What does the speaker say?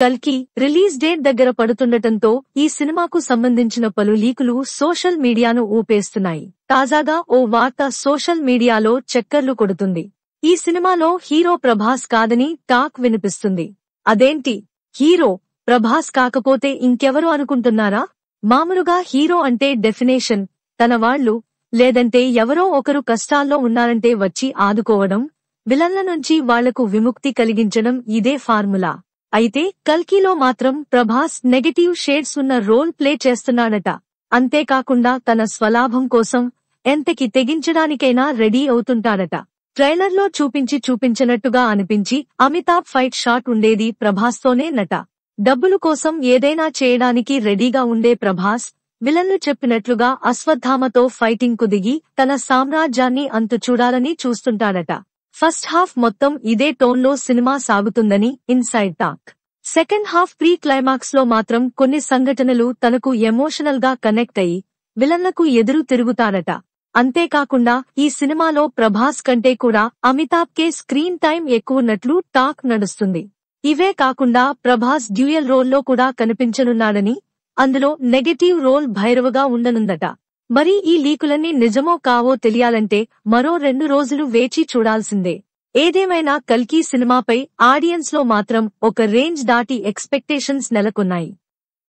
కల్కి release date దగ్గర పడుతుండటంతో ఈ సినిమాకు సంబంధించిన పలు లీకులు సోషల్ మీడియాను ఊపేస్తున్నాయి. తాజాగా ఓ వార్త సోషల్ మీడియాలో చక్కర్లు కొడుతుంది. ఈ సినిమాలో హీరో ప్రభాస్ కాదని టాక్ వినిపిస్తుంది. అదేంటి, హీరో ప్రభాస్ కాకపోతే ఇంకెవరు అనుకుంటున్నారా? మామూలుగా హీరో అంటే డెఫినేషన్ తన వాళ్ళు, లేదంటే ఎవరో ఒకరు కష్టాల్లో ఉన్నారంటే వచ్చి ఆదుకోవడం, విలన్ల నుంచి వాళ్లకు విముక్తి కలిగించడం ఇదే ఫార్ములా. అయితే కల్కిలో మాత్రం ప్రభాస్ నెగటివ్ షేడ్స్ ఉన్న రోల్ ప్లే చేస్తున్నాడట. అంతేకాకుండా తన స్వలాభం కోసం ఎంతకి తెగించడానికైనా రెడీ అవుతుంటాడట. ట్రైలర్లో చూపించినట్టుగా అనిపించి అమితాబ్ ఫైట్ షాట్ ఉండేది ప్రభాస్తోనే నట. డబ్బులు కోసం ఏదైనా చేయడానికి రెడీగా ఉండే ప్రభాస్ విలన్లు చెప్పినట్లుగా అశ్వత్థామతో ఫైటింగ్ కు దిగి తన సామ్రాజ్యాన్ని అంతు చూడాలని చూస్తుంటాడట. ఫస్ట్ హాఫ్ మొత్తం ఇదే టోన్లో సినిమా సాగుతుందని inside talk. Second half pre climax లో మాత్రం కొన్ని సంఘటనలు తనకు ఎమోషనల్ గా కనెక్ట్ అయి విలన్లకు ఎదురు తిరుగుతాడట. అంతేకాకుండా ఈ సినిమాలో ప్రభాస్ కంటే కూడా అమితాబ్ కే స్క్రీన్ టైం ఎక్కువున్నట్లు టాక్ నడుస్తుంది. ఇవే కాకుండా ప్రభాస్ డ్యూయల్ రోల్లో కూడా కనిపించనున్నాడని, అందులో నెగటివ్ రోల్ భైరవగా ఉండనుందట. మరి ఈ లీకులన్నీ నిజమో కావో తెలియాలంటే మరో 2 రోజులు వేచి చూడాల్సిందే. ఏదేమైనా కల్కి సినిమాపై ఆడియన్స్ లో మాత్రం ఒక రేంజ్ దాటి ఎక్స్పెక్టేషన్స్ నెలకొన్నాయి.